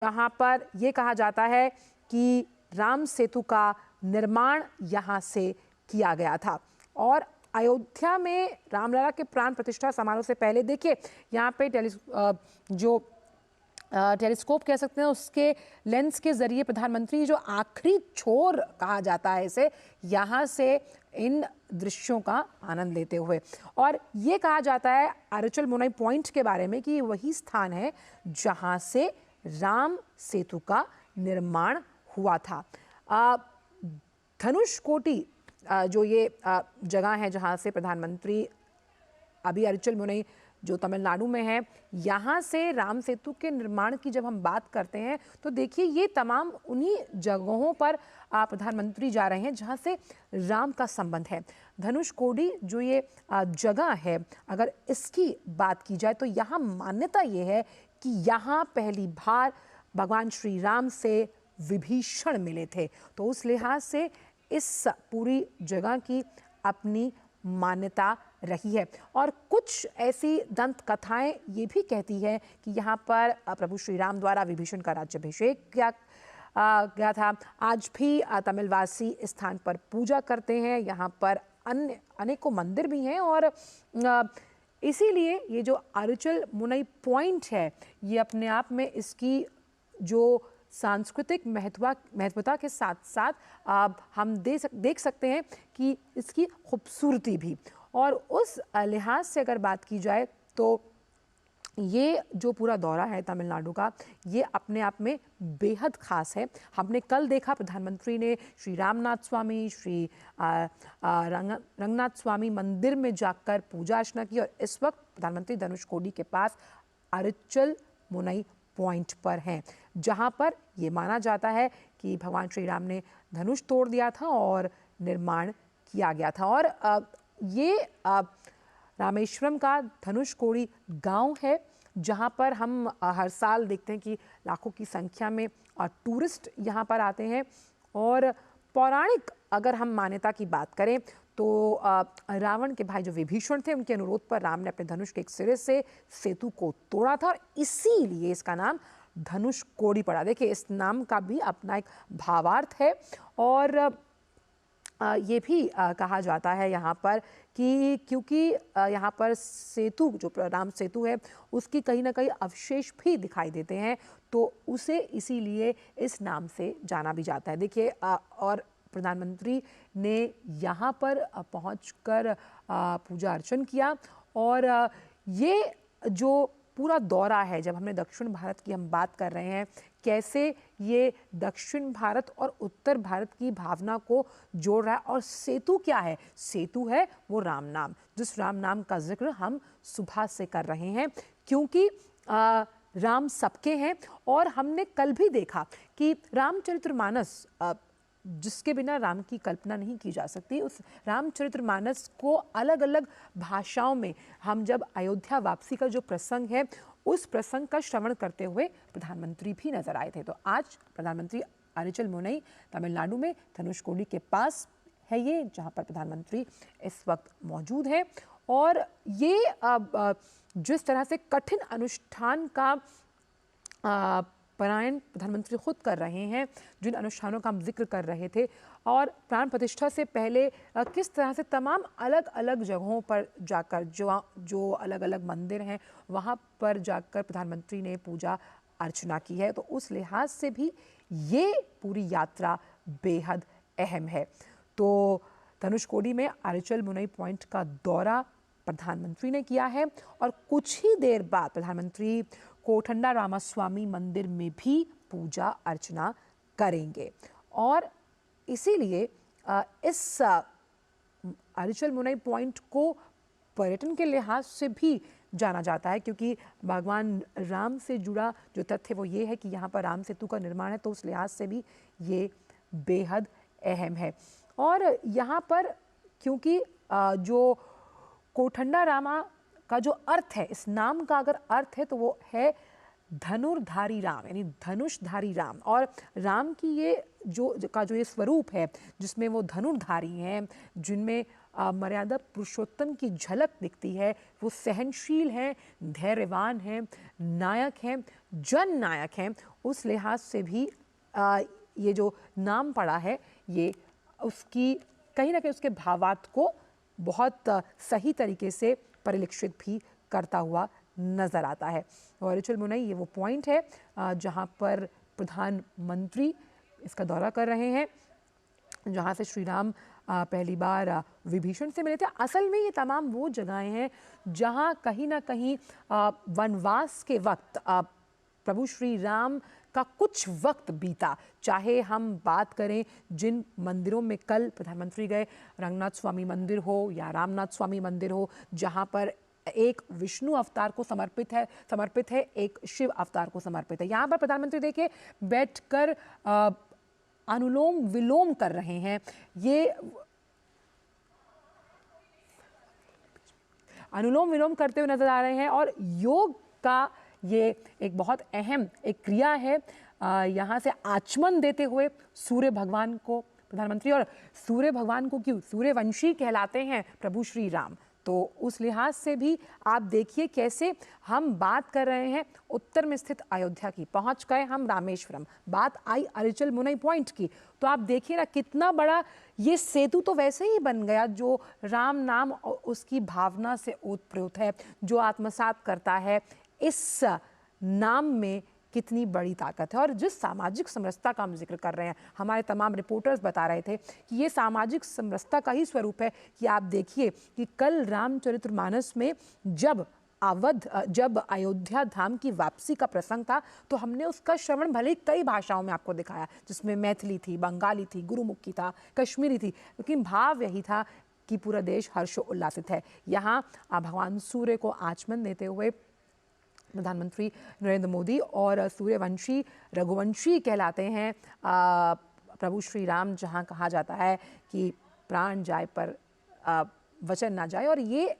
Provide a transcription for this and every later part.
यहाँ पर ये कहा जाता है कि राम सेतु का निर्माण यहाँ से किया गया था। और अयोध्या में रामलला के प्राण प्रतिष्ठा समारोह से पहले देखिए यहाँ पे टेलीस्कोप कह सकते हैं, उसके लेंस के जरिए प्रधानमंत्री जो आखिरी छोर कहा जाता है इसे, यहाँ से इन दृश्यों का आनंद लेते हुए। और ये कहा जाता है अरिचल मुनई पॉइंट के बारे में कि वही स्थान है जहाँ से राम सेतु का निर्माण हुआ था। धनुषकोटी जो ये जगह है जहाँ से प्रधानमंत्री अभी अरिचल मुनई जो तमिलनाडु में है, यहाँ से राम सेतु के निर्माण की जब हम बात करते हैं तो देखिए ये तमाम उन्हीं जगहों पर प्रधानमंत्री जा रहे हैं जहाँ से राम का संबंध है। धनुषकोडी जो ये जगह है, अगर इसकी बात की जाए तो यहाँ मान्यता ये है कि यहाँ पहली बार भगवान श्री राम से विभीषण मिले थे। तो उस लिहाज से इस पूरी जगह की अपनी मान्यता रही है। और कुछ ऐसी दंत कथाएं ये भी कहती है कि यहाँ पर प्रभु श्री राम द्वारा विभीषण का राज्याभिषेक किया गया था। आज भी तमिलवासी इस स्थान पर पूजा करते हैं। यहाँ पर अन्य अनेकों मंदिर भी हैं और इसीलिए ये जो अरिचल मुनई पॉइंट है, ये अपने आप में इसकी जो सांस्कृतिक महत्वता के साथ साथ हम देख सकते हैं कि इसकी खूबसूरती भी। और उस लिहाज से अगर बात की जाए तो ये जो पूरा दौरा है तमिलनाडु का, ये अपने आप में बेहद खास है। हमने कल देखा प्रधानमंत्री ने श्री रामनाथ स्वामी, श्री रंगनाथ स्वामी मंदिर में जाकर पूजा अर्चना की और इस वक्त प्रधानमंत्री धनुषकोडी के पास अरिचल मुनई पॉइंट पर हैं, जहां पर ये माना जाता है कि भगवान श्री राम ने धनुष तोड़ दिया था और निर्माण किया गया था। और ये रामेश्वरम का धनुषकोडी गांव है जहां पर हम हर साल देखते हैं कि लाखों की संख्या में टूरिस्ट यहां पर आते हैं। और पौराणिक अगर हम मान्यता की बात करें तो रावण के भाई जो विभीषण थे, उनके अनुरोध पर राम ने अपने धनुष के एक सिरे से सेतु को तोड़ा था और इसीलिए इसका नाम धनुषकोडी पड़ा। देखिए इस नाम का भी अपना एक भावार्थ है। और ये भी कहा जाता है यहाँ पर कि क्योंकि यहाँ पर सेतु जो राम सेतु है उसकी कहीं ना कहीं अवशेष भी दिखाई देते हैं, तो उसे इसीलिए इस नाम से जाना भी जाता है। देखिए और प्रधानमंत्री ने यहाँ पर पहुंचकर पूजा अर्चन किया। और ये जो पूरा दौरा है, जब हमने दक्षिण भारत की हम बात कर रहे हैं, कैसे ये दक्षिण भारत और उत्तर भारत की भावना को जोड़ रहा है। और सेतु क्या है? सेतु है वो राम नाम, जिस राम नाम का जिक्र हम सुबह से कर रहे हैं, क्योंकि राम सबके हैं। और हमने कल भी देखा कि रामचरितमानस जिसके बिना राम की कल्पना नहीं की जा सकती, उस रामचरितमानस को अलग अलग भाषाओं में हम जब अयोध्या वापसी का जो प्रसंग है, उस प्रसंग का श्रवण करते हुए प्रधानमंत्री भी नजर आए थे। तो आज प्रधानमंत्री अरिचल मुनई तमिलनाडु में धनुषकोडी के पास है ये, जहां पर प्रधानमंत्री इस वक्त मौजूद है। और ये जिस तरह से कठिन अनुष्ठान का पलायन प्रधानमंत्री खुद कर रहे हैं, जिन अनुष्ठानों का हम जिक्र कर रहे थे, और प्राण प्रतिष्ठा से पहले किस तरह से तमाम अलग अलग जगहों पर जाकर जो अलग अलग मंदिर हैं वहाँ पर जाकर प्रधानमंत्री ने पूजा अर्चना की है, तो उस लिहाज से भी ये पूरी यात्रा बेहद अहम है। तो धनुषकोडी में अरिचल मुनई पॉइंट का दौरा प्रधानमंत्री ने किया है और कुछ ही देर बाद प्रधानमंत्री कोठंडा रामास्वामी मंदिर में भी पूजा अर्चना करेंगे। और इसीलिए इस अरिचल मुनई पॉइंट को पर्यटन के लिहाज से भी जाना जाता है, क्योंकि भगवान राम से जुड़ा जो तथ्य वो ये है कि यहाँ पर राम सेतु का निर्माण है, तो उस लिहाज से भी ये बेहद अहम है। और यहाँ पर क्योंकि जो कोठंडा रामा का जो अर्थ है, इस नाम का अगर अर्थ है तो वो है धनुर्धारी राम, यानी धनुषधारी राम। और राम की ये जो ये स्वरूप है जिसमें वो धनुर्धारी हैं, जिनमें मर्यादा पुरुषोत्तम की झलक दिखती है। वो सहनशील हैं, धैर्यवान हैं, नायक हैं, जन नायक हैं। उस लिहाज से भी ये जो नाम पड़ा है ये उसकी कहीं ना कहीं उसके भावार्थ को बहुत सही तरीके से परिलक्षित भी करता हुआ नजर आता है। और अरिचल मुनई ये वो पॉइंट है जहां पर प्रधानमंत्री इसका दौरा कर रहे हैं, जहां से श्री राम पहली बार विभीषण से मिले थे। असल में ये तमाम वो जगहें हैं जहां कहीं ना कहीं वनवास के वक्त प्रभु श्री राम का कुछ वक्त बीता। चाहे हम बात करें जिन मंदिरों में कल प्रधानमंत्री गए, रंगनाथ स्वामी मंदिर हो या रामनाथ स्वामी मंदिर हो, जहां पर एक विष्णु अवतार को समर्पित है, एक शिव अवतार को समर्पित है। यहाँ पर प्रधानमंत्री देखिए बैठकर अनुलोम विलोम कर रहे हैं। ये अनुलोम विलोम करते हुए नजर आ रहे हैं और योग का ये एक बहुत अहम एक क्रिया है। यहाँ से आचमन देते हुए सूर्य भगवान को प्रधानमंत्री, और सूर्य भगवान को क्यों, सूर्यवंशी कहलाते हैं प्रभु श्री राम, तो उस लिहाज से भी आप देखिए कैसे हम बात कर रहे हैं उत्तर में स्थित अयोध्या की, पहुंच गए हम रामेश्वरम, बात आई अरिचल मुनई पॉइंट की, तो आप देखिए ना कितना बड़ा ये सेतु तो वैसे ही बन गया जो राम नाम उसकी भावना से ओतप्रोत है, जो आत्मसात करता है। इस नाम में कितनी बड़ी ताकत है। और जिस सामाजिक समरसता का हम जिक्र कर रहे हैं, हमारे तमाम रिपोर्टर्स बता रहे थे कि ये सामाजिक समरसता का ही स्वरूप है कि आप देखिए कि कल रामचरितमानस में जब अयोध्या धाम की वापसी का प्रसंग था तो हमने उसका श्रवण भले ही कई भाषाओं में आपको दिखाया, जिसमें मैथिली थी, बंगाली थी, गुरुमुखी था, कश्मीरी थी, लेकिन भाव यही था कि पूरा देश हर्षोल्लासित है। यहाँ भगवान सूर्य को आचमन देते हुए प्रधानमंत्री नरेंद्र मोदी और सूर्यवंशी रघुवंशी कहलाते हैं प्रभु श्री राम, जहाँ कहा जाता है कि प्राण जाए पर वचन ना जाए, और ये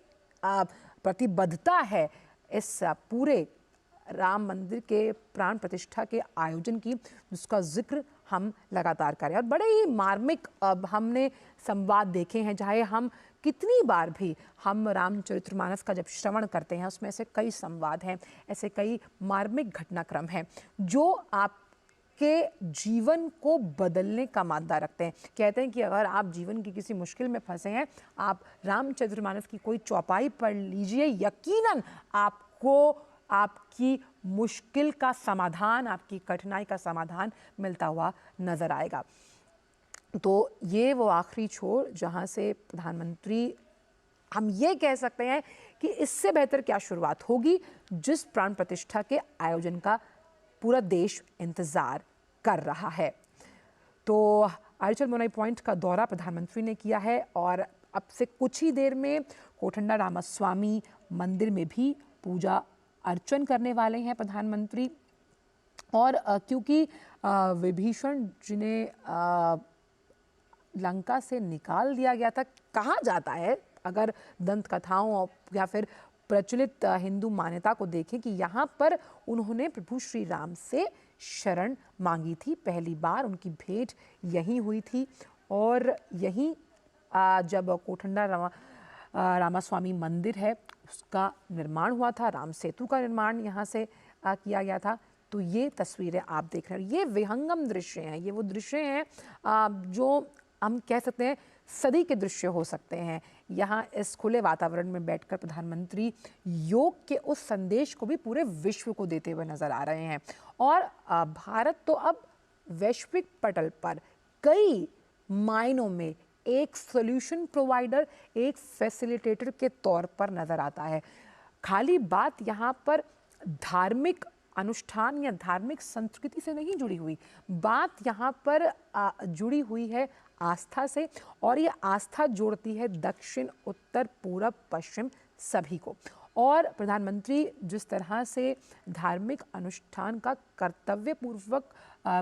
प्रतिबद्धता है इस पूरे राम मंदिर के प्राण प्रतिष्ठा के आयोजन की, जिसका जिक्र हम लगातार करें। और बड़े ही मार्मिक हमने संवाद देखे हैं, चाहे हम कितनी बार भी हम रामचरितमानस का जब श्रवण करते हैं उसमें ऐसे कई संवाद हैं, ऐसे कई मार्मिक घटनाक्रम हैं जो आपके जीवन को बदलने का मादा रखते हैं। कहते हैं कि अगर आप जीवन की किसी मुश्किल में फंसे हैं, आप रामचरितमानस की कोई चौपाई पढ़ लीजिए, यकीनन आपको आपकी मुश्किल का समाधान, आपकी कठिनाई का समाधान मिलता हुआ नजर आएगा। तो ये वो आखिरी छोर जहाँ से प्रधानमंत्री, हम ये कह सकते हैं कि इससे बेहतर क्या शुरुआत होगी, जिस प्राण प्रतिष्ठा के आयोजन का पूरा देश इंतजार कर रहा है। तो अरिचल मुनई पॉइंट का दौरा प्रधानमंत्री ने किया है और अब से कुछ ही देर में कोठंडा रामास्वामी मंदिर में भी पूजा अर्चन करने वाले हैं प्रधानमंत्री। और क्योंकि विभीषण जिन्हें लंका से निकाल दिया गया था, कहा जाता है, अगर दंत कथाओं या फिर प्रचलित हिंदू मान्यता को देखें, कि यहाँ पर उन्होंने प्रभु श्री राम से शरण मांगी थी। पहली बार उनकी भेंट यहीं हुई थी और यहीं जब कोठंडा रामास्वामी मंदिर है उसका निर्माण हुआ था, राम सेतु का निर्माण यहाँ से किया गया था। तो ये तस्वीरें आप देख रहे हैं, ये विहंगम दृश्य हैं, ये वो दृश्य हैं जो हम कह सकते हैं सदी के दृश्य हो सकते हैं। यहाँ इस खुले वातावरण में बैठकर प्रधानमंत्री योग के उस संदेश को भी पूरे विश्व को देते हुए नजर आ रहे हैं। और भारत तो अब वैश्विक पटल पर कई मायनों में एक सॉल्यूशन प्रोवाइडर, एक फैसिलिटेटर के तौर पर नजर आता है। खाली बात यहाँ पर धार्मिक अनुष्ठान या धार्मिक संस्कृति से नहीं जुड़ी हुई, बात यहाँ पर जुड़ी हुई है आस्था से, और ये आस्था जोड़ती है दक्षिण, उत्तर, पूरब, पश्चिम सभी को। और प्रधानमंत्री जिस तरह से धार्मिक अनुष्ठान का कर्तव्यपूर्वक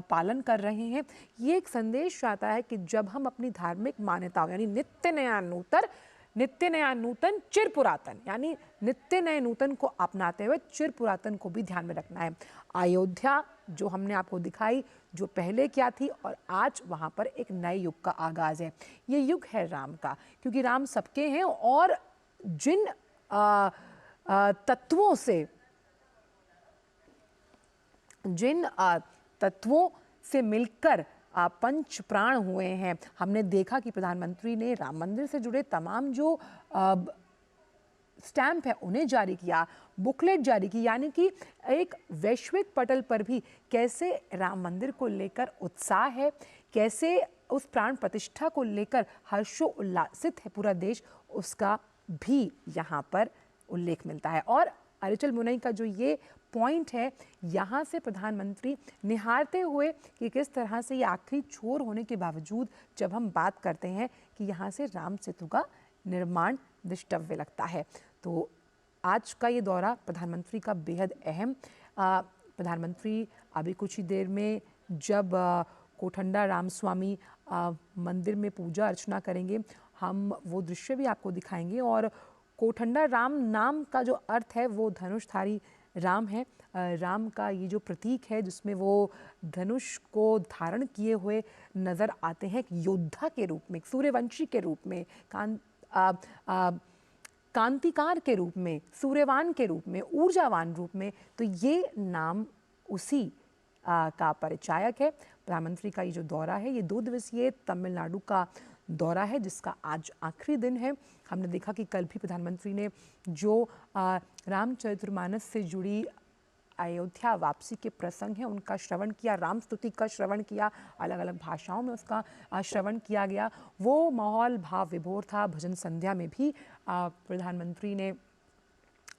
पालन कर रहे हैं, ये एक संदेश आता है कि जब हम अपनी धार्मिक मान्यताओं यानी नित्य नया नूतन चिर पुरातन, यानी नित्य नए नूतन को अपनाते हुए चिर पुरातन को भी ध्यान में रखना है। अयोध्या जो हमने आपको दिखाई, जो पहले क्या थी और आज वहाँ पर एक नए युग का आगाज़ है। ये युग है राम का, क्योंकि राम सबके हैं और जिन तत्वों से मिलकर पंच प्राण हुए हैं। हमने देखा कि प्रधानमंत्री ने राम मंदिर से जुड़े तमाम जो स्टैंप है उन्हें जारी किया, बुकलेट जारी की, यानी कि एक वैश्विक पटल पर भी कैसे राम मंदिर को लेकर उत्साह है, कैसे उस प्राण प्रतिष्ठा को लेकर हर्षोल्लासित है पूरा देश, उसका भी यहाँ पर उल्लेख मिलता है। और अरिचल मुनई का जो ये पॉइंट है, यहाँ से प्रधानमंत्री निहारते हुए कि किस तरह से ये आखिरी छोर होने के बावजूद जब हम बात करते हैं कि यहाँ से राम सेतु का निर्माण दृष्टव्य लगता है, तो आज का ये दौरा प्रधानमंत्री का बेहद अहम। प्रधानमंत्री अभी कुछ ही देर में जब कोठंडा रामस्वामी मंदिर में पूजा अर्चना करेंगे, हम वो दृश्य भी आपको दिखाएंगे। और कोठंडा राम नाम का जो अर्थ है वो धनुषधारी राम है। राम का ये जो प्रतीक है जिसमें वो धनुष को धारण किए हुए नज़र आते हैं, एक योद्धा के रूप में, एक सूर्यवंशी के रूप में, कांतिकार के रूप में, सूर्यवान के रूप में, ऊर्जावान रूप में, तो ये नाम उसी का परिचायक है। प्रधानमंत्री का ये जो दौरा है, ये 2 दिवसीय तमिलनाडु का दौरा है जिसका आज आखिरी दिन है। हमने देखा कि कल भी प्रधानमंत्री ने जो रामचरितमानस से जुड़ी अयोध्या वापसी के प्रसंग हैं उनका श्रवण किया, राम स्तुति का श्रवण किया, अलग अलग भाषाओं में उसका श्रवण किया गया। वो माहौल भाव विभोर था। भजन संध्या में भी प्रधानमंत्री ने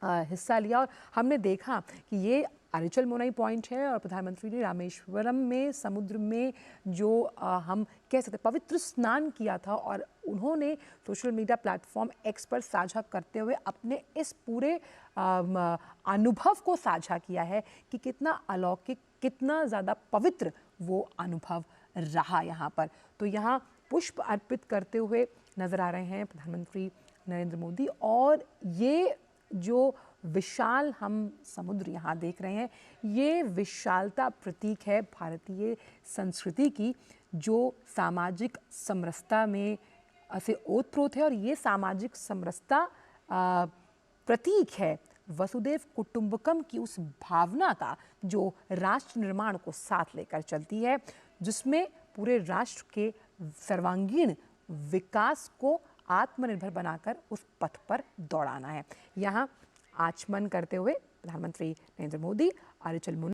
हिस्सा लिया और हमने देखा कि ये अरिचल मुनई पॉइंट है और प्रधानमंत्री ने रामेश्वरम में समुद्र में जो हम कह सकते पवित्र स्नान किया था और उन्होंने सोशल मीडिया प्लेटफॉर्म एक्स पर साझा करते हुए अपने इस पूरे अनुभव को साझा किया है कि कितना अलौकिक, कितना ज़्यादा पवित्र वो अनुभव रहा यहाँ पर। तो यहाँ पुष्प अर्पित करते हुए नज़र आ रहे हैं प्रधानमंत्री नरेंद्र मोदी और ये जो विशाल हम समुद्र यहाँ देख रहे हैं, ये विशालता प्रतीक है भारतीय संस्कृति की, जो सामाजिक समरसता में से ओतप्रोत है। और ये सामाजिक समरसता प्रतीक है वसुदेव कुटुंबकम की उस भावना का जो राष्ट्र निर्माण को साथ लेकर चलती है, जिसमें पूरे राष्ट्र के सर्वांगीण विकास को आत्मनिर्भर बनाकर उस पथ पर दौड़ाना है। यहाँ आचमन करते हुए प्रधानमंत्री नरेंद्र मोदी, अरिचल मुनई